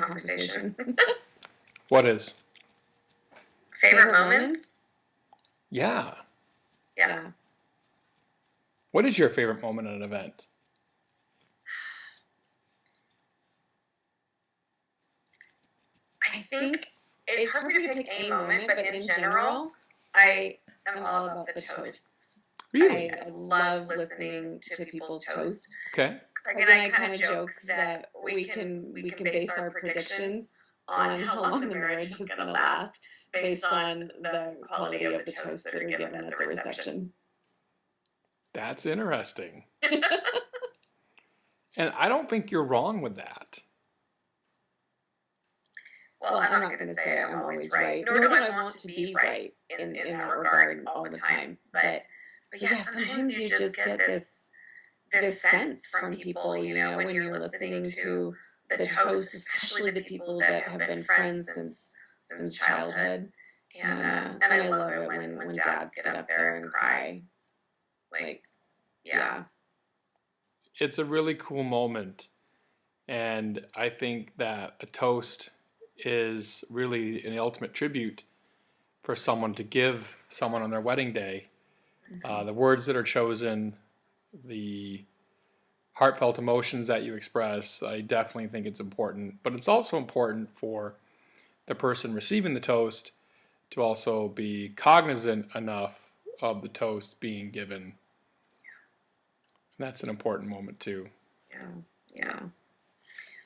conversation. What is? Favorite moments? Yeah. Yeah. What is your favorite moment at an event? I think it's hard for me to pick a moment, but in general, I am all about the toasts. Really? I love listening to people's toast. Okay. Like, and I kind of joke that we can base our predictions on how long the marriage is going to last based on the quality of the toasts that are given at the reception. That's interesting. And I don't think you're wrong with that. Well, I'm not going to say I'm always right, nor do I want to be right in that regard all the time. But yeah, sometimes you just get this sense from people, when you're listening to the toast, especially the people that have been friends since childhood. And I love it when dads get up there and cry. Like, yeah. It's a really cool moment. And I think that a toast is really an ultimate tribute for someone to give someone on their wedding day. Mm-hmm. The words that are chosen, the heartfelt emotions that you express, I definitely think it's important. But it's also important for the person receiving the toast to also be cognizant enough of the toast being given. And that's an important moment too. Yeah.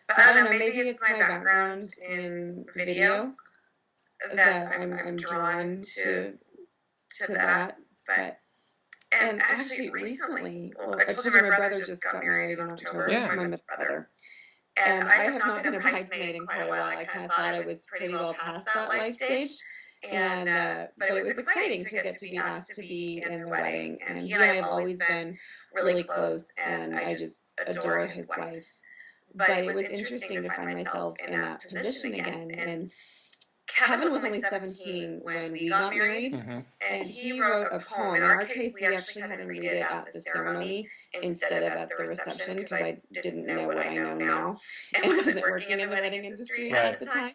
But I don't know, maybe it's my background in video that I'm drawn to that. And actually recently, I told you my brother just got married in October, my brother. And I have not been a bridesmaid in quite a while. I kind of thought I was pretty well past that life stage. But it was exciting to get to be asked to be in the wedding. And he and I have always been really close, and I just adore his wife. But it was interesting to find myself in that position again. And Kevin was only 17 when we got married, mm-hmm. and he wrote a poem. In our case, we actually had to read it at the ceremony instead of at the reception because I didn't know what I know now and wasn't working in the wedding industry at the time.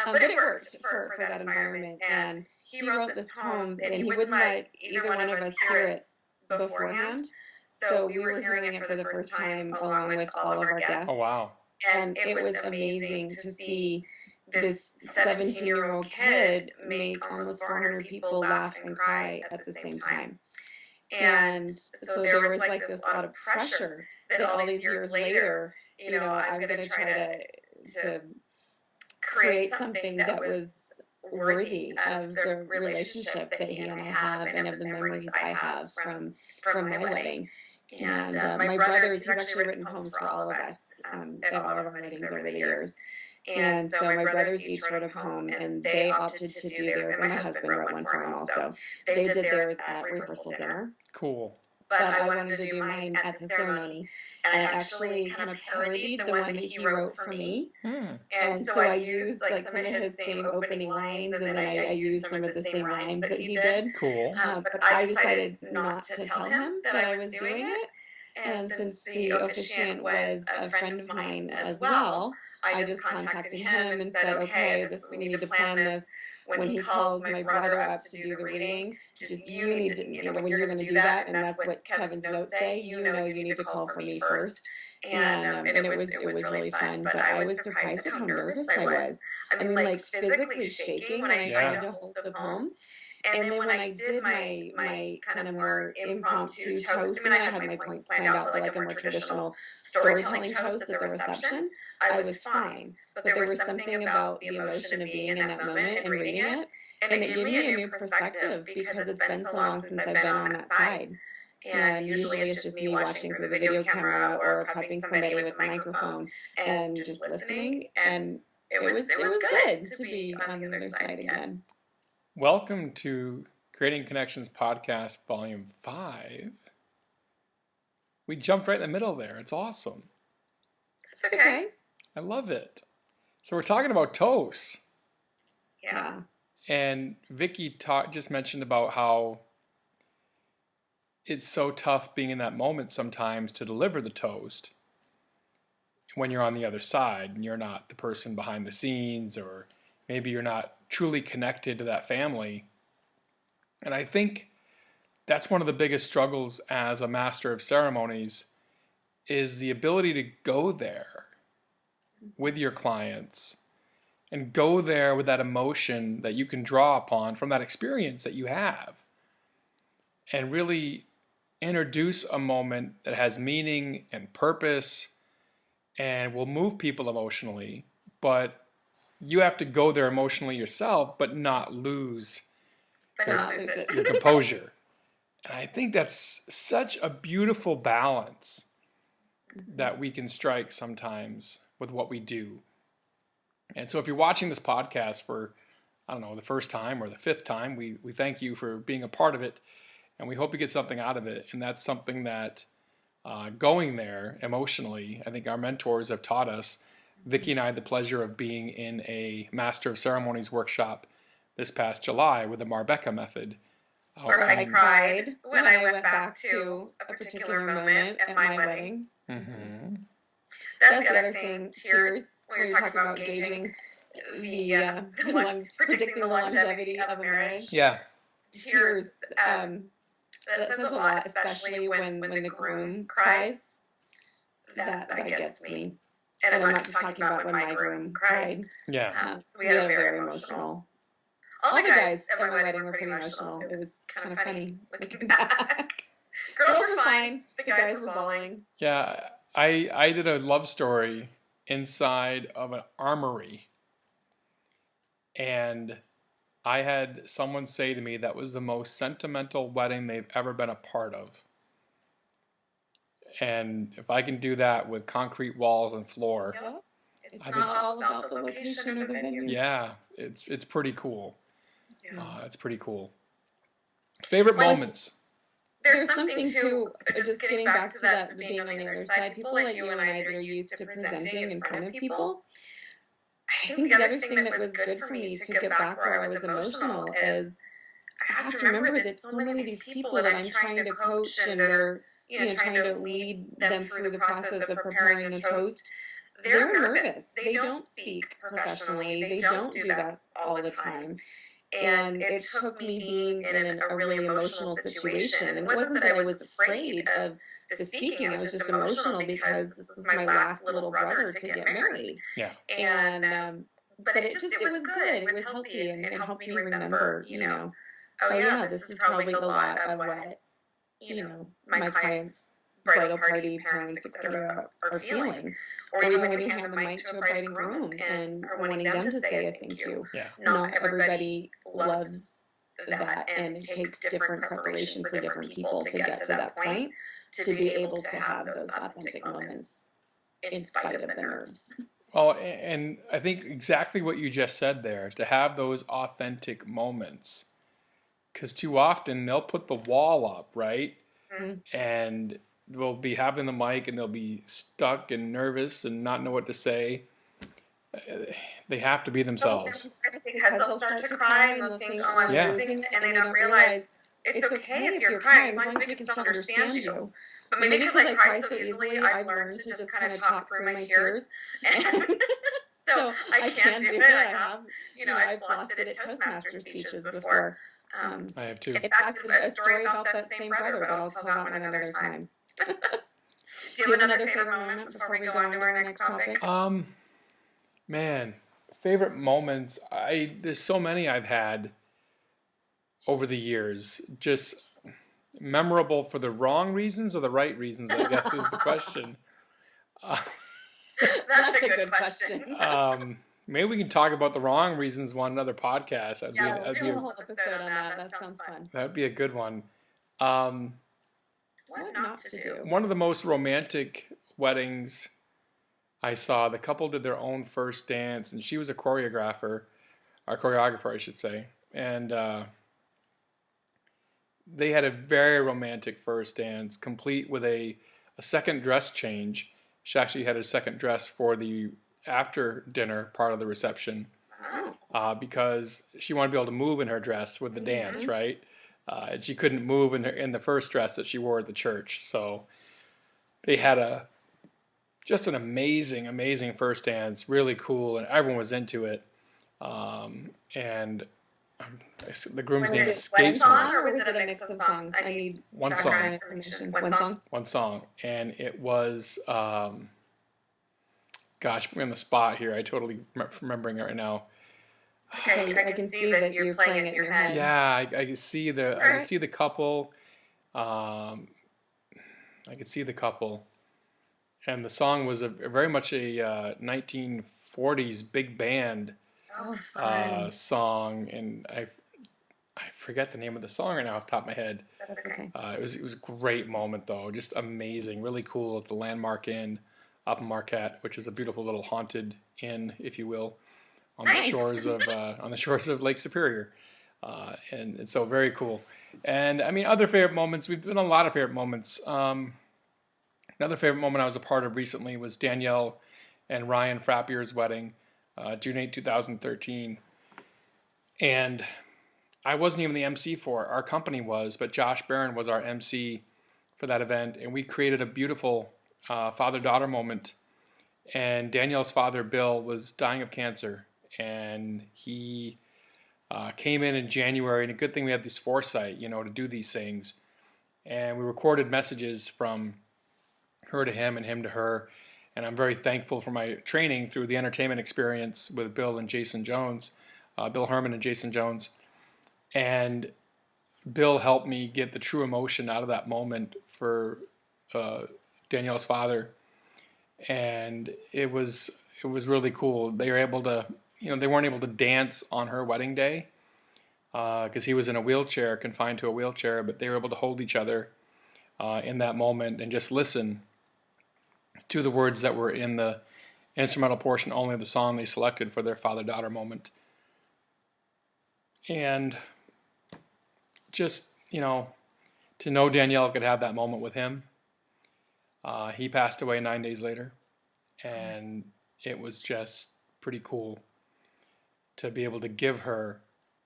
But it worked for that environment. And he wrote this poem, and he wouldn't let either one of us hear it beforehand. So we were hearing it for the first time along with all of our guests. Oh, wow. And it was amazing to see this 17-year-old kid make almost 400 people laugh and cry at the same time. And so there was like this lot of pressure that all these years later, I'm going to try to create something that was worthy of the relationship that he and I have and of the memories I have from my wedding. And my brothers, he's actually written poems for all of us at all of our weddings over the years. And so my brothers each wrote a poem, and they opted to do theirs, and my husband wrote one for them also. They did theirs at rehearsal dinner. Cool. But I wanted to do mine at the ceremony, and I actually kind of parodied the one that he wrote for me. And so I used like some of his same opening lines, and then I used some of the same rhymes that he did. Cool. But I decided not to tell him that I was doing it. And since the officiant was a friend of mine as well, I just contacted him and said, okay, we need to plan this. When he calls my brother up to do the reading, just you need to, when you're going to do that, and that's what Kevin's notes say, you need to call for me first. And it was really fun, but I was surprised at how nervous I was. I mean, like physically shaking when I tried to hold the poem. And then when I did my kind of more impromptu toast, I mean, I had my points planned out for like a more traditional storytelling toast at the reception, I was fine. But there was something about the emotion of being in that moment and reading it, and it gave me a new perspective because it's been so long since I've been on that side. And usually it's just me watching through the video camera or prepping somebody with a microphone and just listening. And it was good to be on the other side again. Welcome to Creating Connections Podcast, Volume 5. We jumped right in the middle there. It's awesome. That's okay. I love it. So we're talking about toast. Yeah. And Vickie just mentioned about how it's so tough being in that moment sometimes to deliver the toast. when you're on the other side and you're not the person behind the scenes, or maybe you're not truly connected to that family. And I think that's one of the biggest struggles as a master of ceremonies, is the ability to go there with your clients and go there with that emotion that you can draw upon from that experience that you have, and really introduce a moment that has meaning and purpose and will move people emotionally. But you have to go there emotionally yourself, but not lose your composure. And I think that's such a beautiful balance that we can strike sometimes with what we do. And so if you're watching this podcast for, I don't know, the first time or the fifth time, we thank you for being a part of it. And we hope you get something out of it. And that's something that going there emotionally, I think our mentors have taught us. Vickie and I had the pleasure of being in a Master of Ceremonies workshop this past July with the Marbecca method. Where I cried when I went back to a particular moment at my wedding. Mm-hmm. That's the other thing, tears, when you're talking about gauging predicting the longevity of a marriage. Yeah. Tears, that says a lot, especially when the groom cries. That gets me. And I'm not just talking about when my groom cried. Yeah. We had a very emotional. All the guys at my wedding were pretty emotional. It was kind of funny looking back. Girls were fine. The guys were bawling. Yeah, I did a love story inside of an armory. And I had someone say to me that was the most sentimental wedding they've ever been a part of. And if I can do that with concrete walls and floor, it's not all about the location or the venue. Yeah, it's pretty cool. Yeah. It's pretty cool. Favorite moments? There's something too, just getting back to that being on the other side. People like you and I that are used to presenting in front of people. I think the other thing that was good for me to get back where I was emotional is I have to remember that so many of these people that I'm trying to coach and that are, trying to lead them through the process of preparing a toast, they're nervous. They don't speak professionally. They don't do that all the time. And it took me being in a really emotional situation. And it wasn't that I was afraid of the speaking. I was just emotional because this was my last little brother to get married. Yeah. And but it was good. It was healthy, and it helped me remember, oh yeah, this is probably a lot of what my clients' bridal party parents, etc., are feeling. Or even when you hand the mic to a bride and groom and are wanting them to say a thank you. Yeah. Not everybody loves that, and it takes different preparation for different people to get to that point, to be able to have those authentic moments in spite of the nerves. Well, and I think exactly what you just said there, to have those authentic moments. Because too often they'll put the wall up, right? Mm-hmm. And they'll be having the mic and they'll be stuck and nervous and not know what to say. They have to be themselves. Because they'll start to cry and they'll think, oh, I'm losing, and they don't realize it's okay if you're crying as long as we can still understand you. But maybe because I cry so easily, I've learned to just kind of talk through my tears. And so I can't do it. I have, I've lost it at Toastmaster speeches before. I have too. It's a story about that same brother, but I'll tell that one another time. Do you have another favorite moment before we go on to our next topic? Man, favorite moments. There's so many I've had over the years. Just memorable for the wrong reasons or the right reasons, I guess is the question. That's a good question. Maybe we can talk about the wrong reasons on another podcast. We'll do a whole episode on that. That sounds fun. That'd be a good one. What not to do? One of the most romantic weddings I saw, the couple did their own first dance, and she was a choreographer, I should say. And they had a very romantic first dance, complete with a second dress change. She actually had a second dress for the after dinner part of the reception, because she wanted to be able to move in her dress with the dance, right? And she couldn't move in the first dress that she wore at the church. So they had just an amazing first dance, really cool, and everyone was into it. And the groom's name one escapes me. song, or was it a mix of songs? I need One background song. information. One song? One song. And it was, gosh, I'm on the spot here. I totally remembering it right now. It's okay. I can see that you're playing it in your head. Yeah, I can see the I can see the couple. I could see the couple. And the song was very much a 1940s big band song, and I forget the name of the song right now off the top of my head. That's okay. It was a great moment though, just amazing, really cool at the Landmark Inn up in Marquette, which is a beautiful little haunted inn, if you will, on the shores of Lake Superior, and so very cool. And I mean, other favorite moments. We've been a lot of favorite moments. Another favorite moment I was a part of recently was Danielle and Ryan Frappier's wedding, June 8, 2013. And I wasn't even the MC for it. Our company was, but Josh Barron was our MC for that event. And we created a beautiful father-daughter moment. And Danielle's father, Bill, was dying of cancer. And he came in January. And a good thing we had this foresight, to do these things. And we recorded messages from her to him and him to her. And I'm very thankful for my training through the entertainment experience with Bill and Jason Jones, Bill Herman and Jason Jones. And Bill helped me get the true emotion out of that moment for Danielle's father. And it was really cool. They were able to, they weren't able to dance on her wedding day because he was in a wheelchair, confined to a wheelchair, but they were able to hold each other in that moment and just listen to the words that were in the instrumental portion only of the song they selected for their father-daughter moment. And just, to know Danielle could have that moment with him. He passed away 9 days later, and it was just pretty cool to be able to give her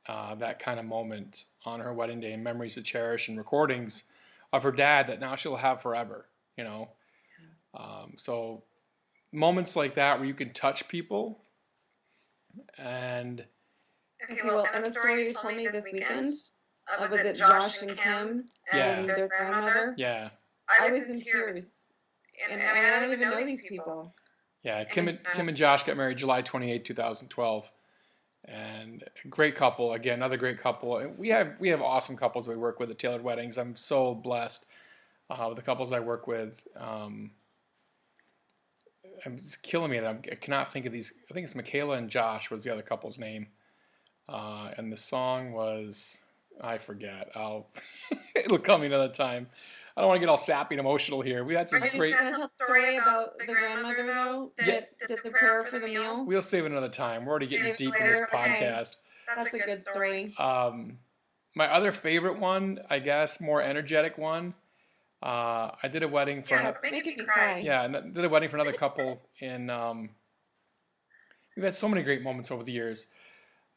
that kind of moment on her wedding day, and memories to cherish, and recordings of her dad that now she'll have forever, so moments like that where you can touch people. And okay, well, and the story you told me this weekend, was it Josh and Kim and their grandmother? Yeah. I was in tears. And I don't even know these people. Yeah, Kim and Josh got married July 28, 2012. And a great couple, again, another great couple. And we have awesome couples we work with at Tailored Weddings. I'm so blessed with the couples I work with. It's killing me that I cannot think of these. I think it's Michaela and Josh was the other couple's name. And the song was, I forget. It'll come another time. I don't want to get all sappy and emotional here. We had some great. Are you going to tell a story about the grandmother though? Did prepare for the meal? We'll save it another time. We're already getting deep in this podcast. That's a good story. My other favorite one, I guess, more energetic one. I did a wedding for. Yeah, making me cry. Yeah, I did a wedding for another couple in. We've had so many great moments over the years,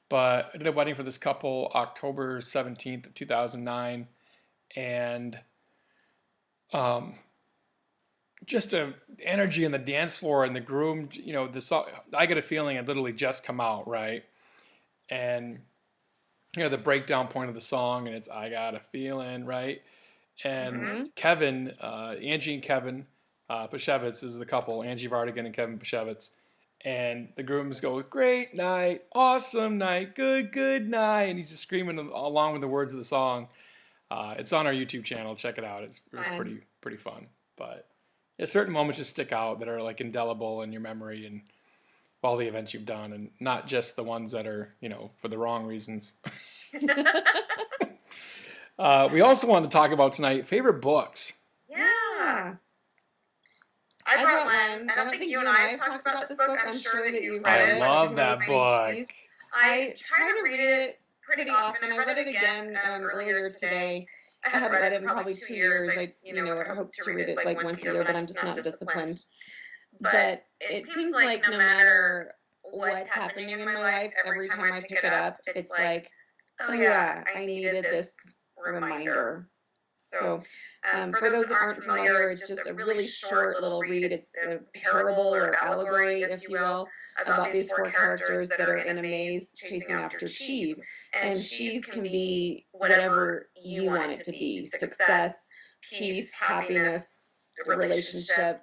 but I did a wedding for this couple October 17th, 2009, and just a energy in the dance floor and the groom. The song. I get a feeling it literally just come out, right, and the breakdown point of the song, and it's I got a feeling, right. And Kevin, Angie and Kevin Pashevitz is the couple, Angie Vardigan and Kevin Pashevitz. And the grooms go, great night, awesome night, good night. And he's just screaming along with the words of the song. It's on our YouTube channel. Check it out. It was pretty fun. But certain moments just stick out that are like indelible in your memory and all the events you've done, and not just the ones that are, for the wrong reasons. We also wanted to talk about tonight favorite books. Yeah. I brought one. I don't think you and I have talked about this book. I'm sure that you've read it. I love that book. I try to read it pretty often. I read it again earlier today. I hadn't read it in probably 2 years. I hope to read it like once a year, but I'm just not disciplined. But it seems like no matter what's happening in my life, every time I pick it up, it's like, oh yeah, I needed this reminder. So, for those that aren't familiar, it's just a really short little read. It's a parable or allegory, if you will, about these four characters that are in a maze chasing after cheese. And cheese can be whatever you want it to be: success, peace, happiness, relationship,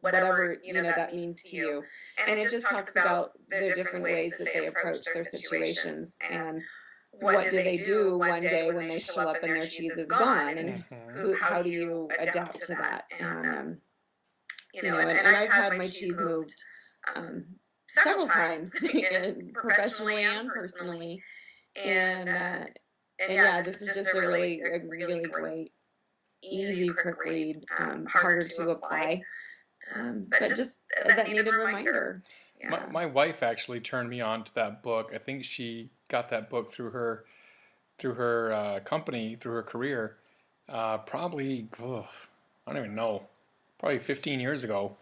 whatever that means to you. And it just talks about the different ways that they approach their situations, and what do they do one day when they show up and their cheese is gone, and how do you adapt to that? And and I've had my cheese moved several times, professionally and personally, and yeah, this is just a really great, easy, quick read, harder to apply, but just that needed a reminder. Yeah. My wife actually turned me on to that book. I think she got that book through her company, through her career. Probably, I don't even know, probably 15 years ago,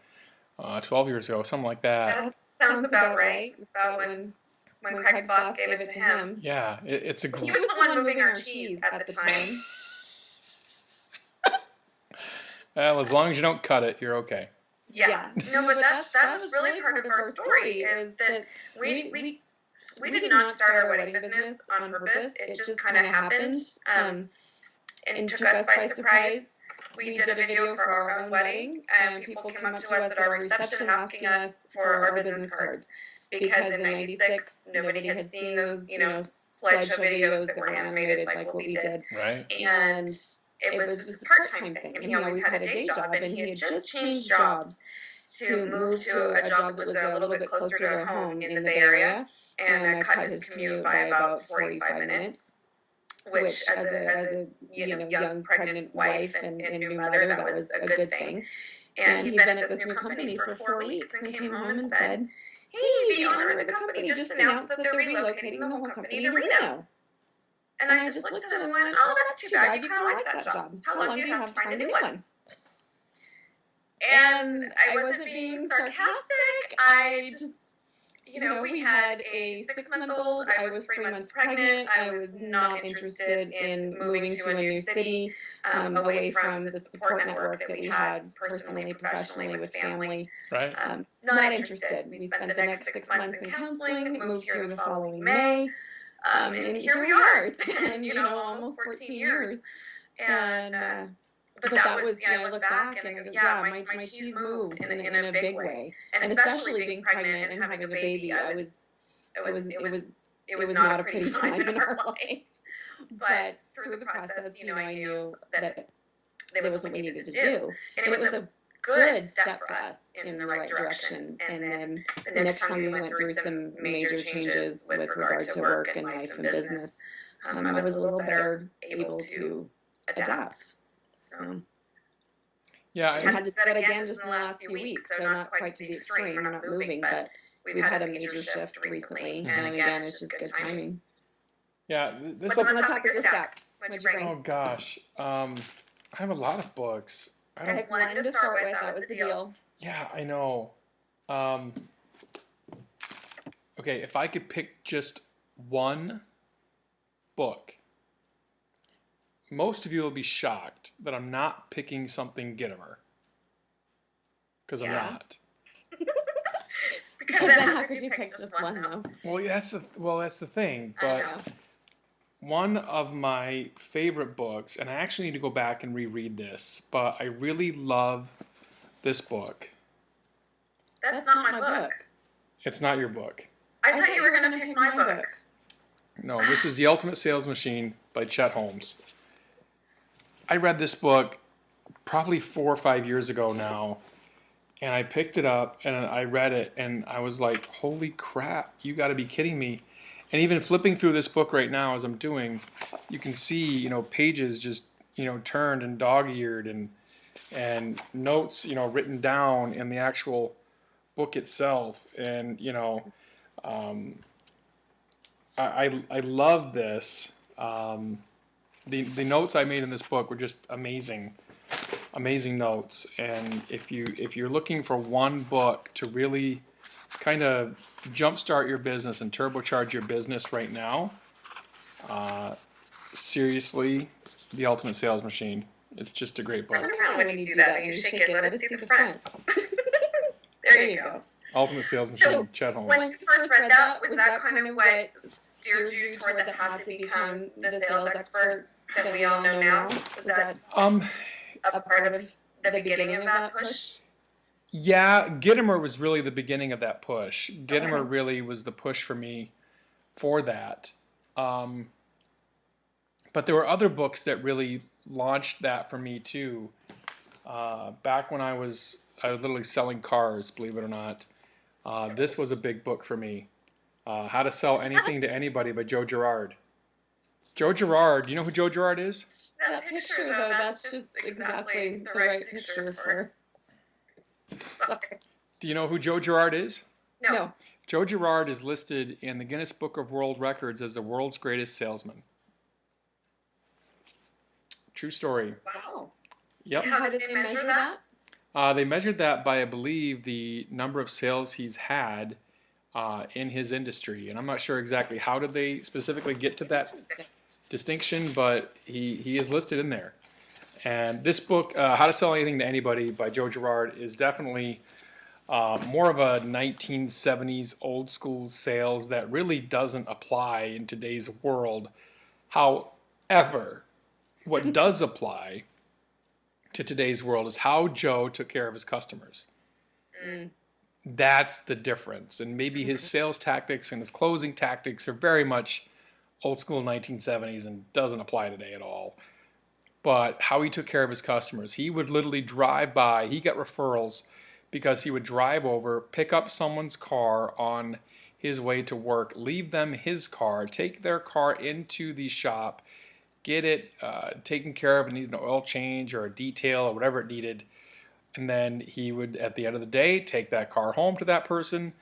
12 years ago, something like that. That sounds about right. About when Craig's boss gave it to him. Yeah, it's a. He was the one moving our cheese at the time. Well, as long as you don't cut it, you're okay. Yeah. No, but that was really part of our story, is that we did not start our wedding business on purpose. It just kind of happened, and took us by surprise. We did a video for our own wedding, and people came up to us at our reception asking us for our business cards. Because in '96, nobody had seen those, slideshow videos that were animated like what we did. Right. And it was a part-time thing, and he always had a day job, and he had just changed jobs to move to a job that was a little bit closer to our home in the Bay Area, and cut his commute by about 45 minutes, which as a young pregnant wife and new mother, that was a good thing. And he'd been at this new company for 4 weeks and came home and said, "Hey, the owner of the company just announced that they're relocating the whole company to Reno." And I just looked at him and went, "Oh, that's too bad. You kind of like that job. How long do you have to find a new one?" And I wasn't being sarcastic. I just, we had a 6-month-old. I was 3 months pregnant. I was not interested in moving to a new city, away from the support network that we had personally, professionally, with family. Right. Not interested. We spent the next 6 months in counseling, moved here the following May. And here we are. It's been, almost 14 years. And, but that was, I look back and I go, yeah, my cheese moved in a big way. And especially being pregnant and having a baby, it was not a pretty time in our life. But through the process, I knew that it was what we needed to do. And it was a good step for us in the right direction. And then the next time we went through some major changes with regard to work and life and business, I was a little better able to adapt. So yeah, I had to say that again just in the last few weeks, so not quite to the extreme. We're not moving, but we've had a major shift recently, and again, it's just good timing. Yeah, What's on the top of your stack? What'd you bring? Oh gosh, I have a lot of books. I picked one to start with. That was the deal. Yeah, I know. Okay, if I could pick just one book, most of you will be shocked that I'm not picking something Gitomer. Because I'm not. Because then how could you pick just one, though? Well, that's the thing. But one of my favorite books, and I actually need to go back and reread this, but I really love this book. That's not my book. It's not your book. I thought you were going to pick my book. No, this is The Ultimate Sales Machine by Chet Holmes. I read this book probably 4 or 5 years ago now, and I picked it up and I read it and I was like, holy crap, you got to be kidding me. And even flipping through this book right now as I'm doing, you can see, pages just, turned and dog-eared and notes, written down in the actual book itself. And, I love this. The notes I made in this book were just amazing notes. And if you're looking for one book to really kind of jumpstart your business and turbocharge your business right now, seriously, The Ultimate Sales Machine. It's just a great book. I remember when you do that and you shake it. Let us see the front. There you go. Ultimate Sales Machine, So, Chet Holmes. when you first read that, was that kind of what steered you toward the path to become the sales expert that we all know now? Was that a part of the beginning of that push? Yeah, Gitomer was really the beginning of that push. Gitomer really was the push for me for that. But there were other books that really launched that for me too. Back when I was literally selling cars, believe it or not. This was a big book for me. How to Sell Anything to Anybody by Joe Girard. Joe Girard, you know who Joe Girard is? That picture, though, that's just exactly the right picture for... Sorry. Do you know who Joe Girard is? No. Joe Girard is listed in the Guinness Book of World Records as the world's greatest salesman. True story. Wow. Yep. How did they measure that? They measured that by, I believe, the number of sales he's had in his industry. And I'm not sure exactly how did they specifically get to that distinction, but he is listed in there. And this book, How to Sell Anything to Anybody by Joe Girard, is definitely more of a 1970s old school sales that really doesn't apply in today's world. However, what does apply to today's world is how Joe took care of his customers. That's the difference. And maybe his sales tactics and his closing tactics are very much old school 1970s and doesn't apply today at all. But how he took care of his customers. He would literally drive by. He got referrals because he would drive over, pick up someone's car on his way to work, leave them his car, take their car into the shop, get it taken care of, and needed an oil change or a detail or whatever it needed. And then he would, at the end of the day, take that car home to that person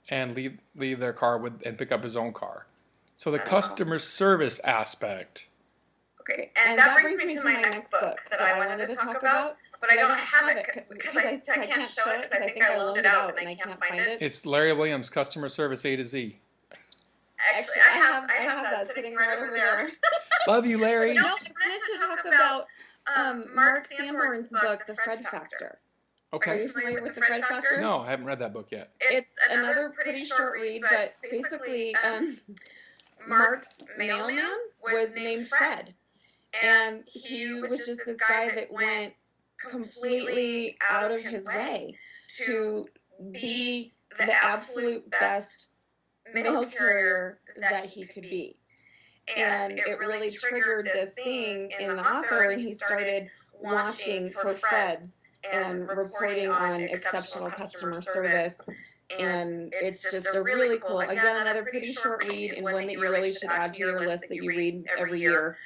and leave their car and pick up his own car. So the customer service aspect. Okay, and that brings me to my next book that I wanted to talk about, but I don't have it because I can't show it because I think I loaned it out and I can't find it. It's Larry Williams, Customer Service A to Z. Actually, I have that sitting right over there. Love you, Larry. No, I wanted to talk about Mark Sanborn's book, The Fred Factor. Okay. Are you familiar with The Fred Factor? No, I haven't read that book yet. It's another pretty short read, but basically Mark's mailman was named Fred. And he was just this guy that went completely out of his way to be the absolute best mail carrier that he could be. And it really triggered this thing in the author, and he started watching for Freds and reporting on exceptional customer service. And it's just a really cool, again, another pretty short read, and one that you really should add to your list that you read every year.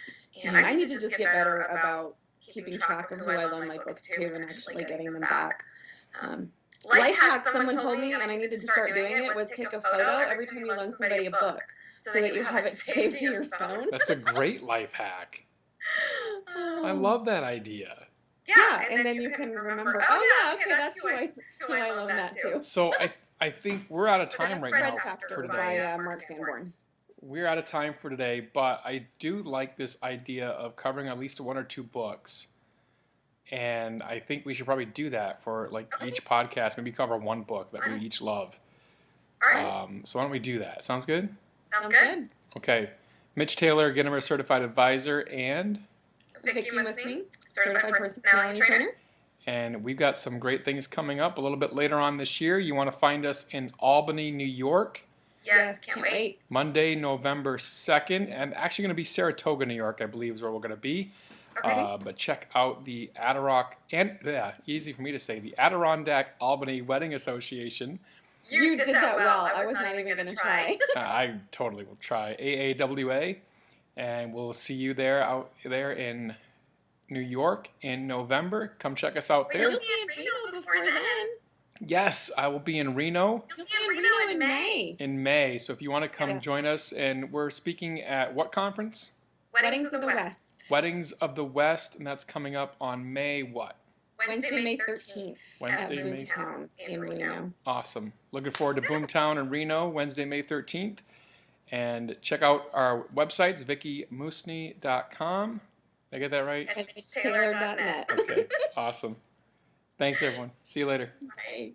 And I need to just get better about keeping track of who I loan my books to and actually getting them back. Life hack someone told me, and I needed to start doing it, was take a photo every time you loan somebody a book so that you have it saved to your phone. That's a great life hack. I love that idea. Yeah, and then you can remember, oh yeah, okay, that's who I loaned that to. So I think we're out of time right now. Fred Factor by Mark Sanborn. We're out of time for today, but I do like this idea of covering at least one or two books. And I think we should probably do that for each podcast. Maybe cover one book that we each love. All right. So why don't we do that? Sounds good? Sounds good. Okay. Mitch Taylor, Gitomer Certified Advisor, and Vickie Musni, Certified Personality Trainer. And we've got some great things coming up a little bit later on this year. You want to find us in Albany, New York. Yes, can't wait. Monday, November 2nd. And actually going to be Saratoga, New York, I believe is where we're going to be. Okay. But check out the easy for me to say, the Adirondack Albany Wedding Association. You did that well. I was not even going to try. I totally will try. AAWA. And we'll see you out there in New York in November. Come check us out there. You'll be in Reno before then. Yes, I will be in Reno. You'll be in Reno in May. In May. So if you want to come join us, and we're speaking at what conference? Weddings of the West. Weddings of the West, and that's coming up on May what? Wednesday, May 13th. Wednesday, at Boomtown in Reno. Awesome. Looking forward to Boomtown in Reno, Wednesday, May 13th. And check out our websites, VickieMusni.com Did I get that right? Mitchtaylor.net. Okay, awesome. Thanks, everyone. See you later. Bye.